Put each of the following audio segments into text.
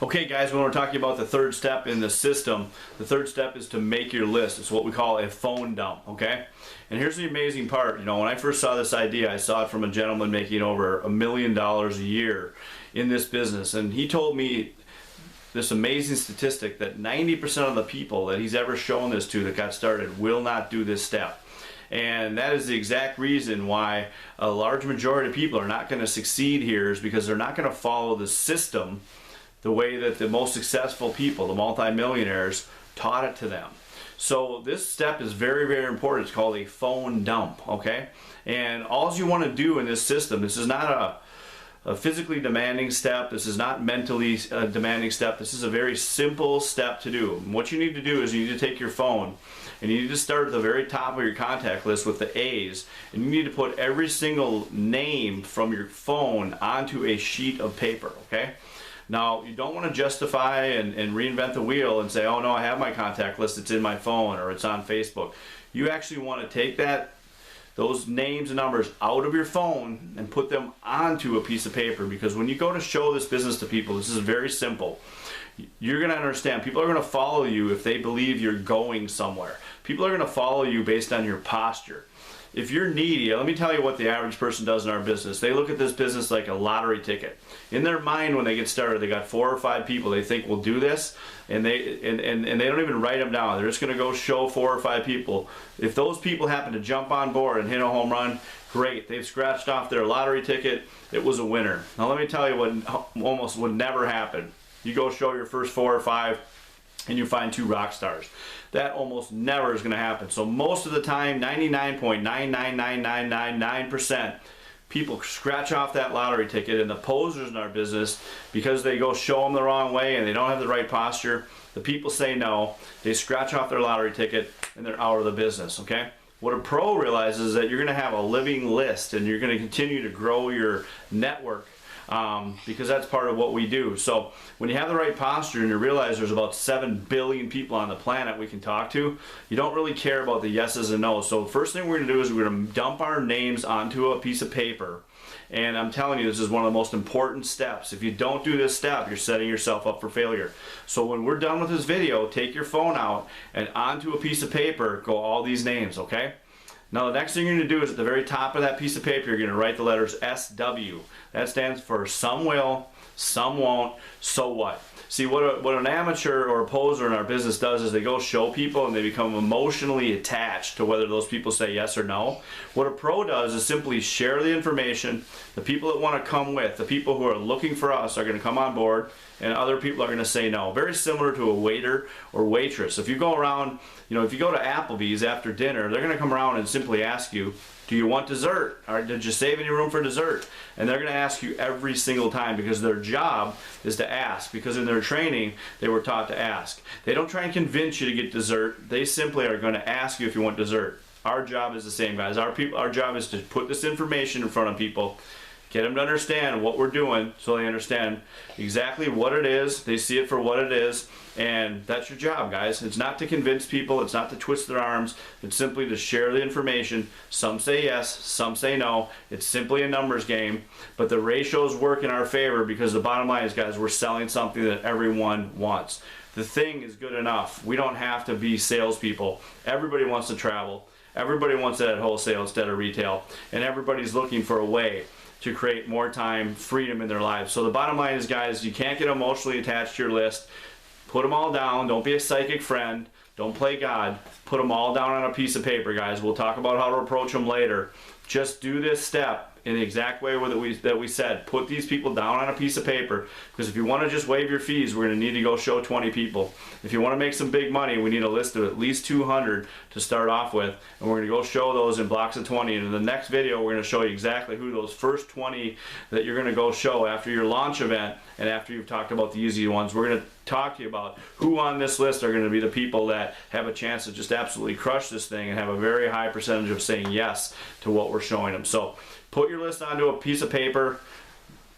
Okay guys, when we're talking about the third step in the system, the third step is to make your list. It's what we call a phone dump, okay? And here's the amazing part. You know, when I first saw this idea, I saw it from a gentleman making over $1 million a year in this business. And he told me this amazing statistic that 90% of the people that he's ever shown this to that got started will not do this step. And that is the exact reason why a large majority of people are not going to succeed here, is because they're not going to follow the system the way that the most successful people, the multimillionaires, taught it to them. So this step is very, very important. It's called a phone dump, okay? And all you want to do in this system, this is not a physically demanding step. This is not mentally demanding step. This is a very simple step to do. And what you need to do is you need to take your phone and you need to start at the very top of your contact list with the A's, and you need to put every single name from your phone onto a sheet of paper, okay? Now, you don't want to justify and reinvent the wheel and say, oh no, I have my contact list, it's in my phone or it's on Facebook. You actually want to take those names and numbers out of your phone and put them onto a piece of paper, because when you go to show this business to people, this is very simple. You're going to understand. People are going to follow you if they believe you're going somewhere. People are going to follow you based on your posture. If you're needy, let me tell you what the average person does in our business. They look at this business like a lottery ticket. In their mind, when they get started, they got 4 or 5 people they think will do this, and they don't even write them down. They're just going to go show 4 or 5 people. If those people happen to jump on board and hit a home run, great. They've scratched off their lottery ticket. It was a winner. Now let me tell you what almost would never happen. You go show your first 4 or 5 and you find 2 rock stars. That almost never is going to happen. So most of the time, 99.99999%, people scratch off that lottery ticket, and the posers in our business, because they go show them the wrong way and they don't have the right posture, the people say no, they scratch off their lottery ticket and they're out of the business, okay? What a pro realizes is that you're going to have a living list and you're going to continue to grow your network. Because that's part of what we do. So when you have the right posture and you realize there's about 7 billion people on the planet we can talk to, you don't really care about the yeses and nos. So the first thing we're going to do is we're going to dump our names onto a piece of paper. And I'm telling you, this is one of the most important steps. If you don't do this step, you're setting yourself up for failure. So when we're done with this video, take your phone out and onto a piece of paper go all these names, okay? Now the next thing you're going to do is at the very top of that piece of paper, you're going to write the letters SW. That stands for some will, some won't, so what? See, what an amateur or a poser in our business does is they go show people and they become emotionally attached to whether those people say yes or no. What a pro does is simply share the information. The people that want to come with, the people who are looking for us, are going to come on board, and other people are going to say no. Very similar to a waiter or waitress. If you go around, if you go to Applebee's after dinner, they're going to come around and simply ask you, do you want dessert? Or did you save any room for dessert? And they're going to ask you every single time, because their job is to ask. Because in their training, they were taught to ask. They don't try and convince you to get dessert. They simply are going to ask you if you want dessert. Our job is the same, guys. Our job is to put this information in front of people, get them to understand what we're doing so they understand exactly what it is. They see it for what it is, and that's your job, guys. It's not to convince people. It's not to twist their arms. It's simply to share the information. Some say yes, some say no. It's simply a numbers game, but the ratios work in our favor, because the bottom line is, guys, we're selling something that everyone wants. The thing is good enough. We don't have to be salespeople. Everybody wants to travel. Everybody wants it at wholesale instead of retail, and everybody's looking for a way to create more time, freedom in their lives. So the bottom line is, guys, you can't get emotionally attached to your list. Put them all down. Don't be a psychic friend. Don't play God. Put them all down on a piece of paper, guys. We'll talk about how to approach them later. Just do this step in the exact way that we said. Put these people down on a piece of paper, because if you want to just waive your fees, we're going to need to go show 20 people. If you want to make some big money, we need a list of at least 200 to start off with, and we're going to go show those in blocks of 20. And in the next video, we're going to show you exactly who those first 20 that you're going to go show after your launch event, and after you've talked about the easy ones. We're going to talk to you about who on this list are going to be the people that have a chance to just absolutely crush this thing and have a very high percentage of saying yes to what we're showing them. So put your list onto a piece of paper,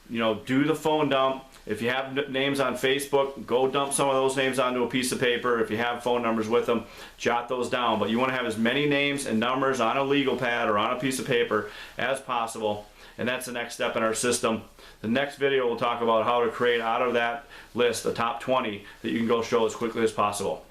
do the phone dump. If you have names on Facebook, go dump some of those names onto a piece of paper. If you have phone numbers with them, jot those down. But you want to have as many names and numbers on a legal pad or on a piece of paper as possible. and that's the next step in our system. The next video will talk about how to create out of that list the top 20 that you can go show as quickly as possible.